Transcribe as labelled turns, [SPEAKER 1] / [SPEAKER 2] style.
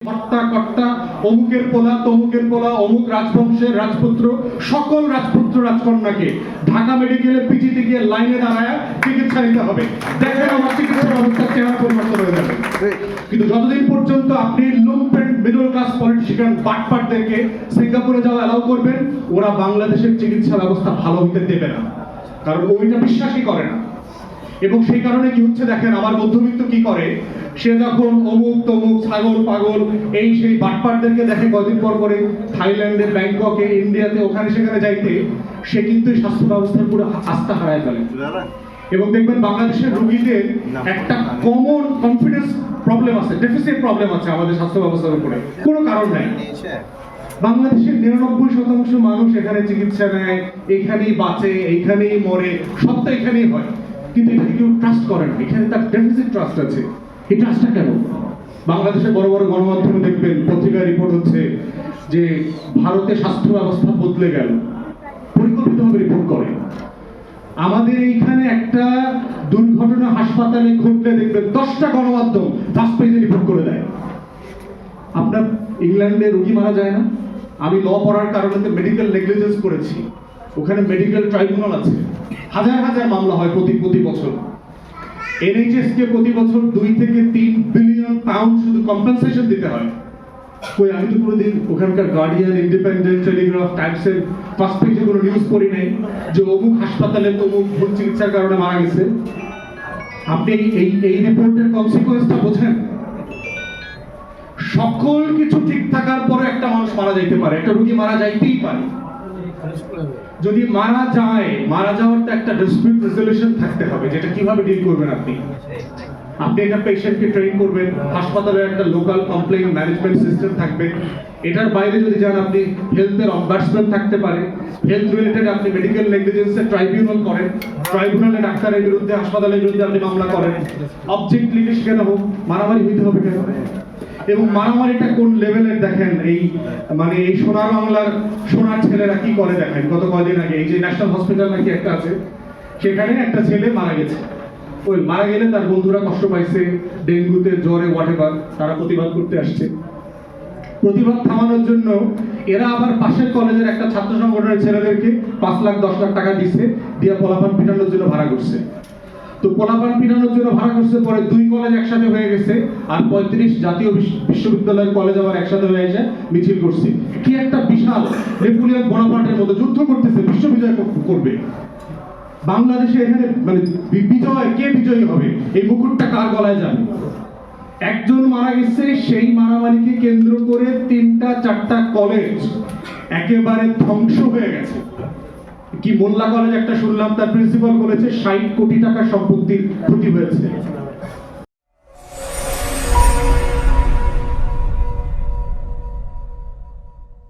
[SPEAKER 1] হত্যাকর্তা অমুকের পোলা তমুকের পোলা অমুক রাজবংশের রাজপুত্র সকল রাজপুত্র রাজকন্যাকে ঢাকা মেডিকেলে পিজিতে গিয়ে লাইনে দাঁড়ায় চিকিৎসা নিতে হবে। দেখেন আমার চিকিৎসার অবস্থার চেহারা পরিবর্তন হয়ে যাবে। কিন্তু যতদিন পর্যন্ত আপনি লুম্পেন্ট মিডল ক্লাস পলিটিশিয়ান বাটপাটদেরকে সিঙ্গাপুরে যাওয়া অ্যালাউ করবেন, ওরা বাংলাদেশের চিকিৎসা ব্যবস্থা ভালো হতে দেবে না, কারণ ওইটা বিশ্বাসই করে না। এবং সেই কারণে কি হচ্ছে দেখেন, আমার মধ্যবিত্ত কি করে, সে যখন অমুক তমুক ছাগল পাগল এই সেই বাটপাটদেরকে দেখে কদিন পর করে থাইল্যান্ডে, ব্যাংককে, ইন্ডিয়াতে ওখানে সেখানে যাইতে, সে কিন্তু স্বাস্থ্য ব্যবস্থার পুরো আস্থা হারায় ফেলে। এবং দেখবেন বাংলাদেশের রোগীদের একটা কমন কনফিডেন্স প্রবলেম আছে, ডেফিসিট প্রবলেম আছে আমাদের স্বাস্থ্য ব্যবস্থার উপরে, কোনো কারণ নাই। বাংলাদেশের 99% মানুষ এখানে চিকিৎসা নেয়, এখানেই বাঁচে, এইখানেই মরে, সব তো এখানেই হয়, কিন্তু এখানে কেউ ট্রাস্ট করে না। এখানে তার ডেফিসিট ট্রাস্ট আছে। এই ট্রাস্টটা কেন? বাংলাদেশের বড় বড় গণমাধ্যমে দেখবেন পত্রিকায় রিপোর্ট হচ্ছে যে ভারতে স্বাস্থ্য ব্যবস্থা বদলে গেল, পরিকল্পিতভাবে রিপোর্ট করে। আমাদের এইখানে একটা দুর্ঘটনা হাসপাতালে ঘটলে দেখবেন 10টা গণমাধ্যম ফার্স্ট পেজে রিপোর্ট করে দেয়। আপনার ইংল্যান্ডে রোগী মারা যায় না? আমি ল পড়ার কারণে মেডিকেল নেগলিজেন্স করেছি, ওখানে মেডিকেল ট্রাইব্যুনাল আছে, হাজার হাজার মামলা হয় প্রতি বছর। এনএইচএস কে প্রতি বছর 2 থেকে 3 বিলিয়ন পাউন্ড শুধু কম্পেনসেশন দিতে হয়। কই আমি তো কোনোদিন ওখানকার গার্ডিয়ান, ইন্ডিপেন্ডেন্ট, টেলিগ্রাফ, টাইমসের ফার্স্ট পেজে কোনো নিউজ পড়ি নাই যে অমুক হাসপাতালে তমুক ভুল চিকিৎসার কারণে মারা গেছে। আপনি এই রিপোর্টের কনসিকুয়েন্সটা বোঝেন? সকল কিছু ঠিক থাকার পরে একটা মানুষ মারা যাইতে পারে, একটা রোগী মারা যাইতেই পারে। যদি মারা যায়, মারা যাওয়ার তো একটা ডিসপিউট রেজলিউশন থাকতে হবে, যেটা কিভাবে ডিল করবেন আপনি। আপনি একটা পেশেন্টকে ট্রেন করবেন, হাসপাতালের একটা লোকাল কমপ্লেইন ম্যানেজমেন্ট সিস্টেম থাকবে। এটার বাইরে যদি যান আপনি হেলথের অম্বাসডার থাকতে পারে, হেলথ রিলেটেড আপনি মেডিকেল নেগলিজেন্সের ট্রাইব্যুনাল করেন, ট্রাইব্যুনালে ডাক্তারের বিরুদ্ধে, হাসপাতালের বিরুদ্ধে আপনি মামলা করেন। অবজেক্ট লিটিশ কেন হোক, মারামারি হইতে হবে কেন? এবং মারামারিটা কোন লেভেলের দেখেন, এই মানে এই সোনার বাংলার সোনার ছেলেরা কি করে দেখেন। গত কয়েকদিন আগে এই যে ন্যাশনাল হসপিটাল নাকি একটা আছে, সেখানে একটা ছেলে মারা গেছে। ওই মারা গেলে তার বন্ধুরা কষ্ট পাইছে, ডেঙ্গুতে, জ্বরে, হোয়াটএভার, তারা প্রতিবাদ করতে আসছে। প্রতিবাদ থামানোর জন্য এরা আবার পাশের কলেজের একটা ছাত্র সংগঠনের ছেলেদেরকে 5 লাখ 10 লাখ টাকা দিচ্ছে, দিয়ে পোলাপান পিটানোর জন্য ভাড়া করছে। তো পোলাপান পিটানোর জন্য ভাড়া করছে, পরে 2 কলেজ একসাথে হয়ে গেছে, আর 35 জাতীয় বিশ্ববিদ্যালয়ের কলেজ আবার একসাথে হয়ে এসে মিছিল করছে। কি একটা বিশাল নেপোলিয়ন বোনাপার্টের মতো যুদ্ধ করতেছে, বিশ্ববিজয় করবে। বাংলাদেশে এখানে মানে বিজয়, কে বিজয়ী হবে, এই মুকুটটা কার গলায় যাবে? একজন মারা গেছে, সেই মারামারিকে কেন্দ্র করে 3টা 4টা কলেজ একেবারে ধ্বংস হয়ে গেছে। কি মোল্লা কলেজ একটা শুনলাম, তার প্রিন্সিপাল বলেছে 60 কোটি টাকার সম্পত্তির ক্ষতি হয়েছে।